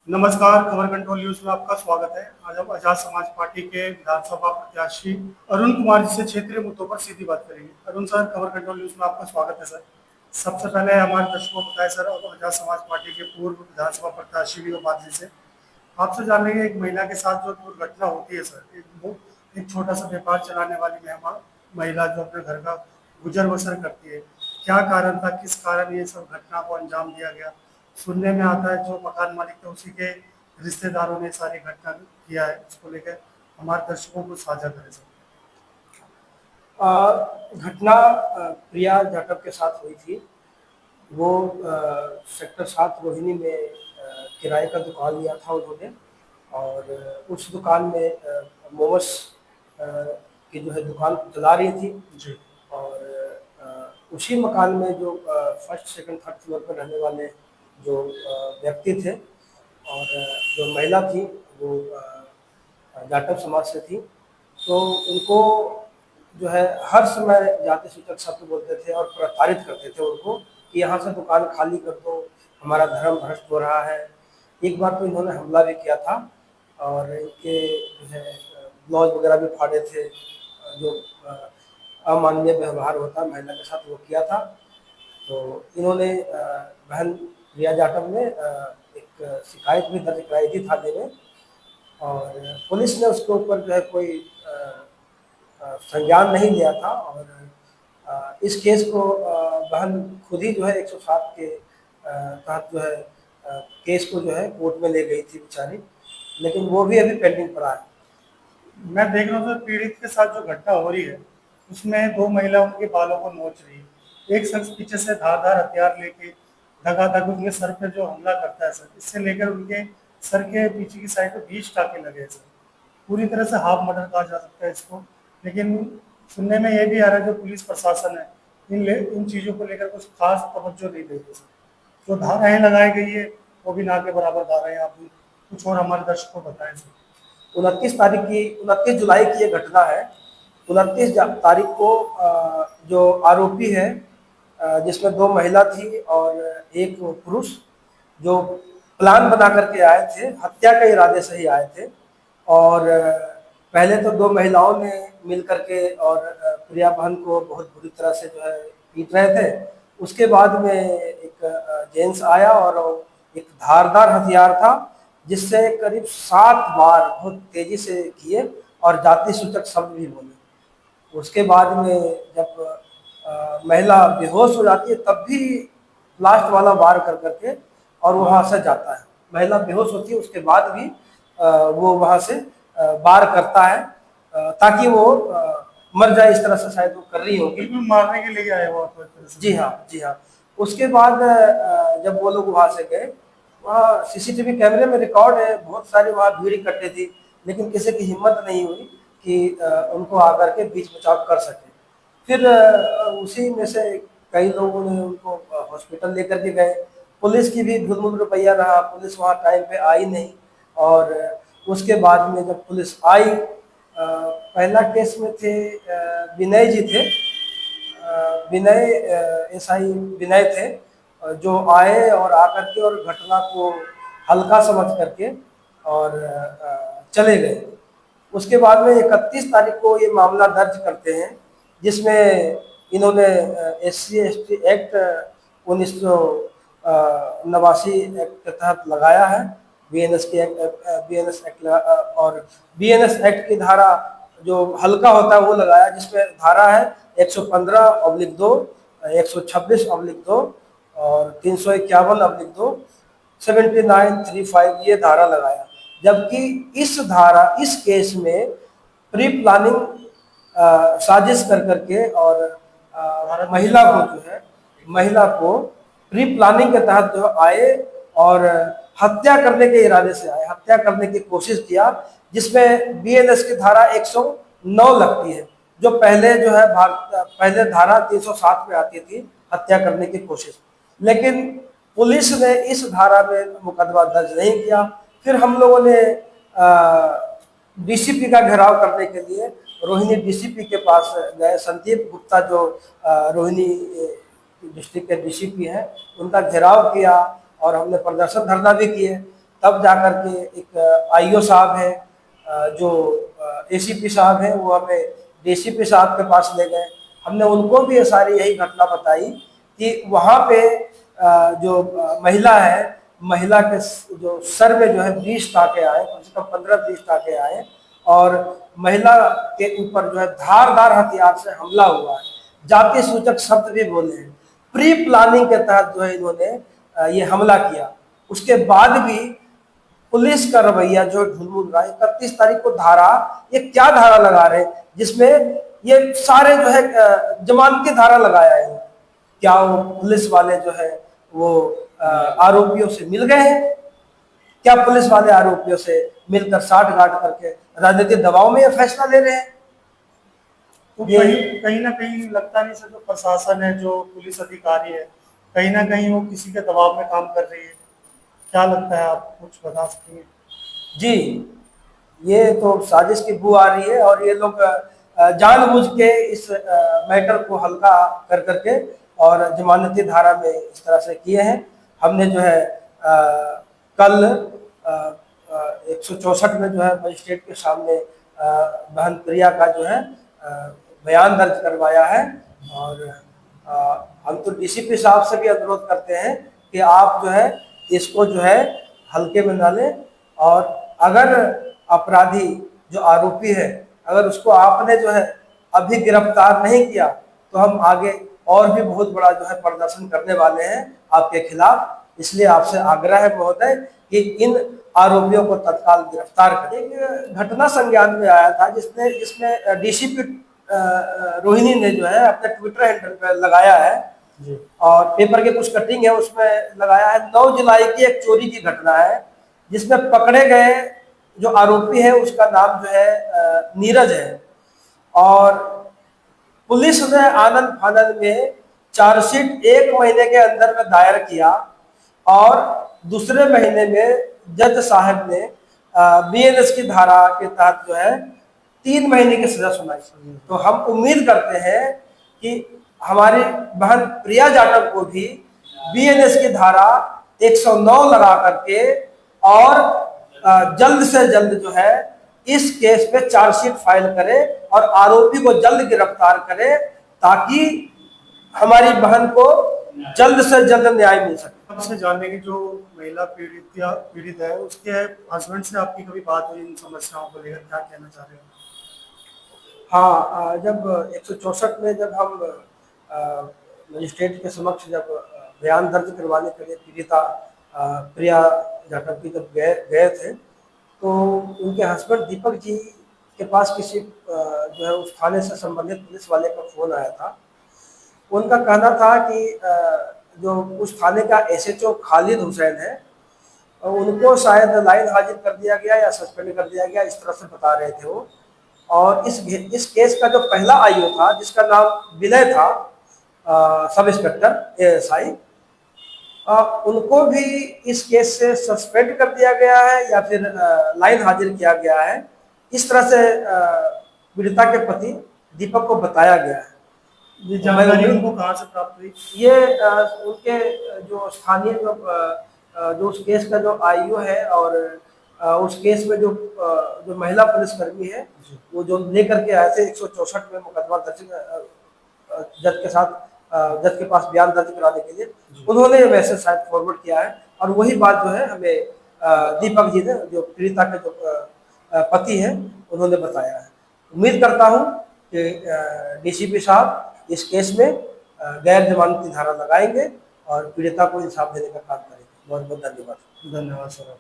नमस्कार, खबर control news में आपका स्वागत है। आज हम आजाद समाज पार्टी के विधानसभा प्रत्याशी अरुण कुमार जी से क्षेत्रीय मुद्दों पर सीधी बात करेंगे। अरुण सर, खबर कंट्रोल न्यूज में आपका स्वागत है सर। सबसे पहले हमारे दर्शकों को बताएं सर, और आजाद समाज पार्टी के पूर्व विधानसभा प्रत्याशी भी बात से आपसे जान लेंगे, एक महिला के साथ जो दुर्घटना होती है सर, एक छोटा सा व्यापार चलाने वाली महिला जो अपने घर का गुजर बसर करती है, क्या कारण था, किस कारण ये सब घटना को अंजाम दिया गया? सुनने में आता है जो मकान मालिक थे उसी के रिश्तेदारों ने सारी घटना किया है। इसको लेकर हमारे दर्शकों को साझा करें सर। घटना प्रिया जाटव के साथ हुई थी। वो सेक्टर 7 रोहिणी में किराए का दुकान लिया था उन्होंने, और उस दुकान में मोमोस की जो है दुकान चला रही थी जी। और उसी मकान में जो फर्स्ट सेकंड थर्ड फ्लोर पर रहने वाले जो व्यक्ति थे और जो महिला थी वो जाटव समाज से थी, तो उनको जो है हर समय जाति सूचक शब्द बोलते थे और प्रताड़ित करते थे उनको कि यहाँ से दुकान खाली कर दो, हमारा धर्म भ्रष्ट हो रहा है। एक बार तो इन्होंने हमला भी किया था और इनके जो है ब्लाउज वगैरह भी फाड़े थे। जो अमानवीय व्यवहार होता है महिला के साथ वो किया था। तो इन्होंने बहन रिया जाटव ने एक शिकायत भी दर्ज कराई थी थाने में, और पुलिस ने उसके ऊपर जो है कोई संज्ञान नहीं लिया था। और इस केस को बहन खुद ही जो है 107 के तहत जो है केस को जो है कोर्ट में ले गई थी बेचारी, लेकिन वो भी अभी पेंडिंग पड़ा है। मैं देख रहा हूँ सर, पीड़ित के साथ जो घटना हो रही है उसमें दो महिला उनके बालों को नोच रही है। एक शख्स पीछे से धारदार हथियार लेके धगाधग उनके सर पे जो हमला करता है सर, इससे लेकर उनके सर के पीछे की साइड पे 20 टाके लगे हैं सर। पूरी तरह से हाफ मर्डर कहा जा सकता है इसको। लेकिन सुनने में ये भी आ रहा है जो पुलिस प्रशासन है इन चीज़ों को लेकर कुछ खास तवज्जो नहीं देते सर। जो धाराएं लगाई गई है वो भी ना के बराबर धाराएं। आप कुछ और हमारे दर्शकों को बताएं सर। 29 जुलाई की ये घटना है। 29 तारीख को जो आरोपी है, जिसमें 2 महिला थी और एक पुरुष, जो प्लान बना करके आए थे, हत्या के इरादे से ही आए थे। और पहले तो 2 महिलाओं ने मिल करके और प्रिया बहन को बहुत बुरी तरह से जो है पीट रहे थे। उसके बाद में एक जेंट्स आया और एक धारदार हथियार था जिससे करीब 7 बार बहुत तेजी से किए और जाति सूचक शब्द भी बोले। उसके बाद में जब महिला बेहोश हो जाती है तब भी लास्ट वाला वार कर करके और वहाँ से जाता है। महिला बेहोश होती है उसके बाद भी वो वहाँ से वार करता है ताकि वो मर जाए। इस तरह से शायद वो कर रही होगी, मारने के लिए आए वो आपको एक तरह से। जी हाँ, जी हाँ। उसके बाद जब वो लोग वहाँ से गए, वहाँ सीसीटीवी कैमरे में रिकॉर्ड है, बहुत सारी वहाँ भीड़ इकट्ठे थी, लेकिन किसी की हिम्मत नहीं हुई कि उनको आकर के बीच बचाव कर सके। फिर उसी में से कई लोगों ने उनको हॉस्पिटल लेकर के गए। पुलिस की भी धुलमुल रुपया रहा, पुलिस वहाँ टाइम पे आई नहीं। और उसके बाद में जब पुलिस आई, पहला केस में थे विनय जी थे, विनय एसआई विनय थे, जो आए और आकर के और घटना को हल्का समझ करके और चले गए। उसके बाद में 31 तारीख को ये मामला दर्ज करते हैं, जिसमें इन्होंने SC/ST एक्ट 1989 एक्ट के तहत लगाया है, BNS एक्ट और BNS एक्ट की धारा जो हल्का होता है वो लगाया, जिसमें धारा है 115/2, 126/2 और 351/2, 7935 ये धारा लगाया। जबकि इस केस में प्री प्लानिंग साजिश कर करके और महिला को प्री प्लानिंग के तहत जो आए और हत्या करने के इरादे से आए, हत्या करने की कोशिश किया, जिसमें BNS की धारा 109 लगती है, जो पहले जो है पहले धारा 307 में आती थी हत्या करने की कोशिश। लेकिन पुलिस ने इस धारा में मुकदमा दर्ज नहीं किया। फिर हम लोगों ने DCP का घेराव करने के लिए रोहिणी DCP के पास गए। संदीप गुप्ता जो रोहिणी डिस्ट्रिक्ट के DCP हैं, उनका घेराव किया और हमने प्रदर्शन धरना भी किए। तब जाकर के एक आईओ साहब है, जो एसीपी साहब हैं, वो हमें डीसीपी साहब के पास ले गए। हमने उनको भी ये सारी यही घटना बताई कि वहाँ पे जो महिला है, महिला के जो सर में जो है 20 टाँके आए, कम से कम 15-20 टाँके आए, और महिला के ऊपर जो है धारदार हथियार से हमला हुआ है। जाति सूचक शब्द भी बोले हैं। प्री प्लानिंग के तहत जो है इन्होंने ये हमला किया। उसके बाद भी पुलिस का रवैया जो ढुलमुल रहा है। 31 तारीख को धारा, ये क्या धारा लगा रहे हैं जिसमें ये सारे जो है जमानती धारा लगाया है। क्या वो पुलिस वाले जो है वो आरोपियों से मिल गए हैं? क्या पुलिस वाले आरोपियों से मिलकर साठ गांठ करके राजनीतिक दबाव में ये फैसला ले रहे हैं? तो कहीं ना कहीं लगता नहीं सर, जो प्रशासन है, जो पुलिस अधिकारी है, कहीं ना कहीं वो किसी के दबाव में काम कर रही है। क्या लगता है, आप कुछ बता सकते हैं? जी, ये तो साजिश की बू आ रही है, और ये लोग जानबूझ के इस मैटर को हल्का कर करके और जमानती धारा में इस तरह से किए हैं। हमने जो है कल 164 में जो है मजिस्ट्रेट के सामने बहन प्रिया का जो है बयान दर्ज करवाया है, और हम तो डीसीपी साहब से भी अनुरोध करते हैं कि आप जो है इसको जो है हल्के में ना लें, और अगर अपराधी जो आरोपी है, अगर उसको आपने जो है अभी गिरफ्तार नहीं किया तो हम आगे और भी बहुत बड़ा जो है प्रदर्शन करने वाले हैं आपके खिलाफ। इसलिए आपसे आग्रह है महोदय कि इन आरोपियों को तत्काल गिरफ्तार करें। एक घटना संज्ञान में आया था जिसमें डीसीपी रोहिणी ने जो है अपने ट्विटर हैंडल पर लगाया है जी, और पेपर के कुछ कटिंग है उसमें लगाया है। 9 जुलाई की एक चोरी की घटना है जिसमें पकड़े गए जो आरोपी है उसका नाम जो है नीरज है, और पुलिस ने आनंद फानंद में चार्जशीट 1 महीने के अंदर में दायर किया, और दूसरे महीने में जज साहब ने बीएनएस की धारा के तहत जो है 3 महीने की सजा सुनाई। तो हम उम्मीद करते हैं कि हमारी बहन प्रिया जाटव को भी बीएनएस की धारा 109 लगा करके और जल्द से जल्द जो है इस केस पे चार्जशीट फाइल करे और आरोपी को जल्द गिरफ्तार करे, ताकि हमारी बहन को जल्द से जल्द न्याय मिल सके। आपसे जानने की, जो महिला पीड़ित है, उसके हस्बैंड से आपकी कभी बात हुई इन समस्याओं को लेकर? क्या कहना चाह रहे हो? हाँ, जब 164 में जब हम मजिस्ट्रेट के समक्ष जब बयान दर्ज करवाने के लिए पीड़िता प्रिया जाटव की जब गए थे, तो उनके हस्बैंड दीपक जी के पास किसी जो है उस थाने से संबंधित पुलिस वाले का फ़ोन आया था। उनका कहना था कि जो उस थाने का एसएचओ खालिद हुसैन है, उनको शायद लाइन हाजिर कर दिया गया या सस्पेंड कर दिया गया, इस तरह से बता रहे थे वो। और इस केस का जो पहला आईओ था जिसका नाम विनय था, सब इंस्पेक्टर एएसआई, उनको भी इस केस से सस्पेंड कर दिया गया है या फिर लाइन हाजिर किया गया है, इस तरह से पीड़िता के पति दीपक को बताया गया है। ये जानकारी उनको कहाँ से प्राप्त हुई? ये उनके जो स्थानीय जो उस केस का जो आईओ है, और उस केस में जो महिला पुलिसकर्मी है, वो जो लेकर के आए थे 164 में मुकदमा दर्ज जज के पास बयान दर्ज कराने के लिए, उन्होंने मैसेज शायद फॉरवर्ड किया है, और वही बात जो है हमें दीपक जी ने, जो पीड़िता के जो पति हैं, उन्होंने बताया है। उम्मीद करता हूँ कि डीसीपी साहब इस केस में गैर जमानती धारा लगाएंगे और पीड़िता को इंसाफ देने का काम करेंगे। बहुत बहुत धन्यवाद। धन्यवाद सर।